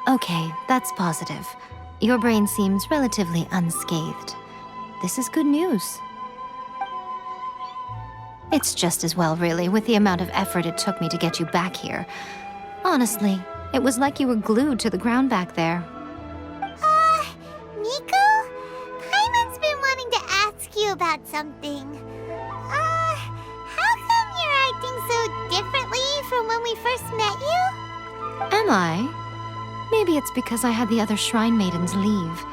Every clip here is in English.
Okay, that's positive. Your brain seems relatively unscathed. This is good news. It's just as well, really, with the amount of effort it took me to get you back here. Honestly, it was like you were glued to the ground back there. Nico? Paimon's been wanting to ask you about something. How come you're acting so differently from when we first met you? Am I? Maybe it's because I had the other Shrine Maidens leave.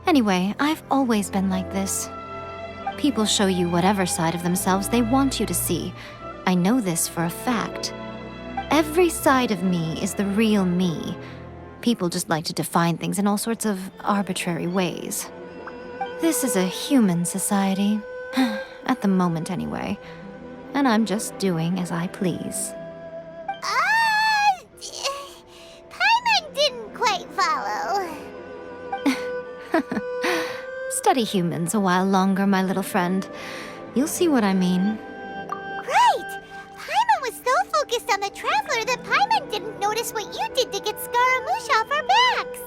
Anyway, I've always been like this. People show you whatever side of themselves they want you to see. I know this for a fact. Every side of me is the real me. People just like to define things in all sorts of arbitrary ways. This is a human society. At the moment, anyway. And I'm just doing as I please. Paimon didn't quite follow. Study humans a while longer, my little friend. You'll see what I mean. Right! Paimon was so focused on the Traveler that Paimon didn't notice what you did to get Scaramouche off our backs.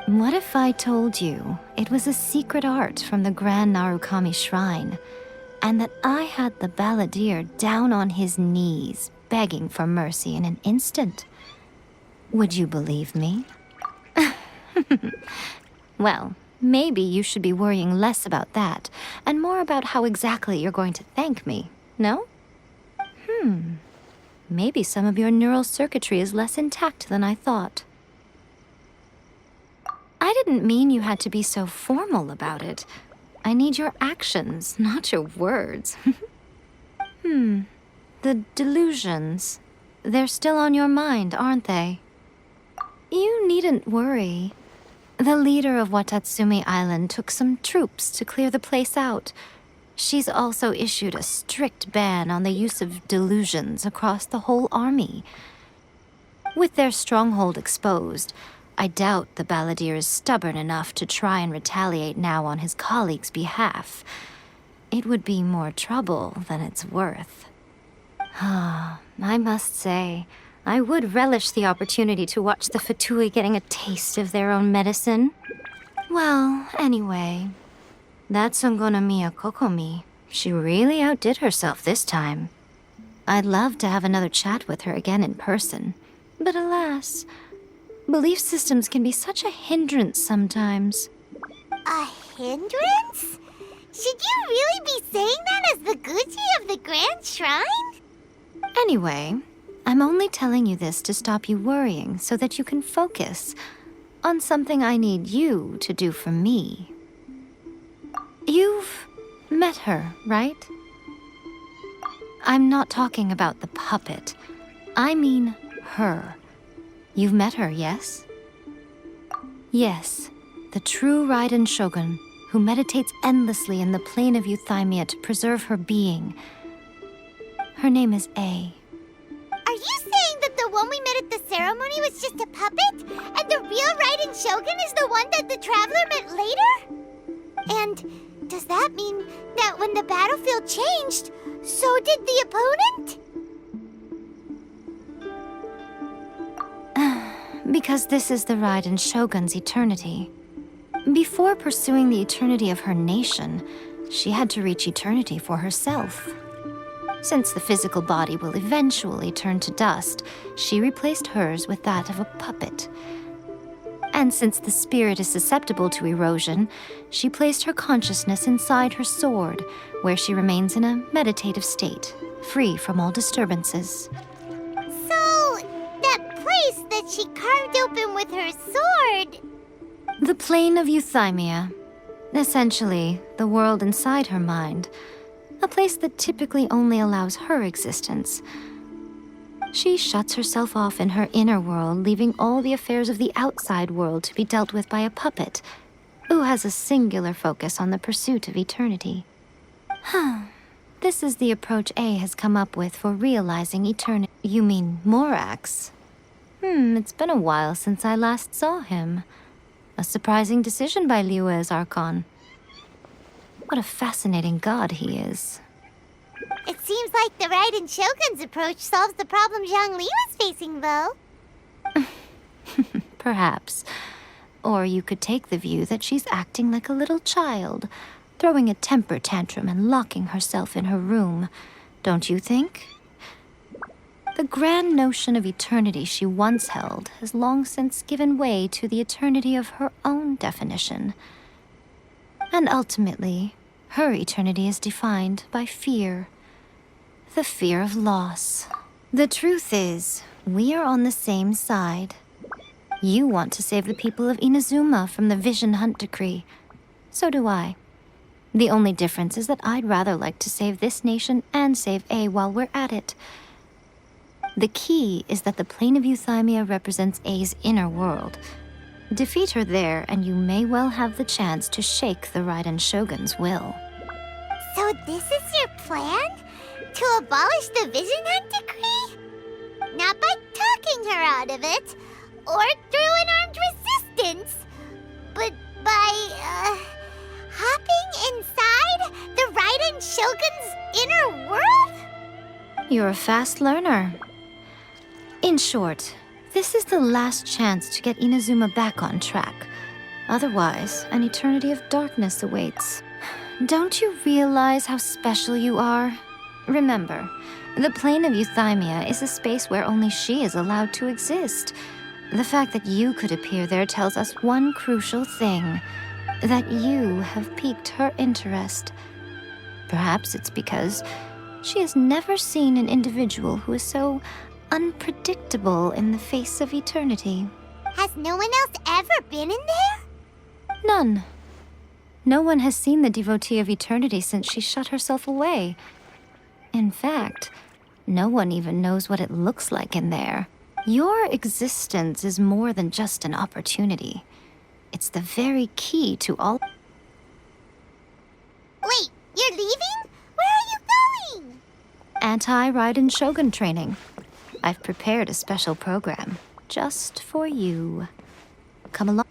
What if I told you it was a secret art from the Grand Narukami Shrine, and that I had the balladeer down on his knees, begging for mercy in an instant? Would you believe me? Well, maybe you should be worrying less about that, and more about how exactly you're going to thank me, no? Maybe some of your neural circuitry is less intact than I thought. I didn't mean you had to be so formal about it. I need your actions, not your words. The delusions. They're still on your mind, aren't they? You needn't worry. The leader of Watatsumi Island took some troops to clear the place out. She's also issued a strict ban on the use of delusions across the whole army. With their stronghold exposed, I doubt the balladeer is stubborn enough to try and retaliate now on his colleague's behalf. It would be more trouble than it's worth. I must say, I would relish the opportunity to watch the Fatui getting a taste of their own medicine. Well, anyway, that Sungonomiya Kokomi, she really outdid herself this time. I'd love to have another chat with her again in person, but alas, belief systems can be such a hindrance sometimes. A hindrance? Should you really be saying that as the Gucci of the Grand Shrine? Anyway, I'm only telling you this to stop you worrying so that you can focus on something I need you to do for me. You've met her, right? I'm not talking about the puppet. I mean her. You've met her, yes? Yes, the true Raiden Shogun, who meditates endlessly in the plane of Euthymia to preserve her being. Her name is A. Are you saying that the one we met at the ceremony was just a puppet? And the real Raiden Shogun is the one that the Traveler met later? And does that mean that when the battlefield changed, so did the opponent? Because this is the Raiden Shogun's eternity. Before pursuing the eternity of her nation, she had to reach eternity for herself. Since the physical body will eventually turn to dust, she replaced hers with that of a puppet. And since the spirit is susceptible to erosion, she placed her consciousness inside her sword, where she remains in a meditative state, free from all disturbances. So, that place that she carved open with her sword... The plane of Euthymia. Essentially, the world inside her mind. A place that typically only allows her existence. She shuts herself off in her inner world, leaving all the affairs of the outside world to be dealt with by a puppet, who has a singular focus on the pursuit of eternity. This is the approach A has come up with for realizing eternity. You mean Morax? It's been a while since I last saw him. A surprising decision by Liyue's Archon. What a fascinating god he is. It seems like the Raiden Shogun's approach solves the problem Zhang Li was facing, though. perhaps. Or you could take the view that she's acting like a little child, throwing a temper tantrum and locking herself in her room. Don't you think? The grand notion of eternity she once held has long since given way to the eternity of her own definition. And ultimately, her eternity is defined by fear. The fear of loss. The truth is, we are on the same side. You want to save the people of Inazuma from the Vision Hunt decree. So do I. The only difference is that I'd rather like to save this nation and save A while we're at it. The key is that the plane of Euthymia represents A's inner world. Defeat her there, and you may well have the chance to shake the Raiden Shogun's will. So this is your plan? To abolish the Vision Hunt decree? Not by talking her out of it, or through an armed resistance, but by, hopping inside the Raiden Shogun's inner world? You're a fast learner. In short, this is the last chance to get Inazuma back on track. Otherwise, an eternity of darkness awaits. Don't you realize how special you are? Remember, the plane of Euthymia is a space where only she is allowed to exist. The fact that you could appear there tells us one crucial thing: that you have piqued her interest. Perhaps it's because she has never seen an individual who is so unpredictable in the face of eternity. Has no one else ever been in there? None. No one has seen the devotee of eternity since she shut herself away. In fact, no one even knows what it looks like in there. Your existence is more than just an opportunity. It's the very key to all... Wait, you're leaving? Where are you going? Anti-Raiden Shogun training. I've prepared a special program just for you. Come along.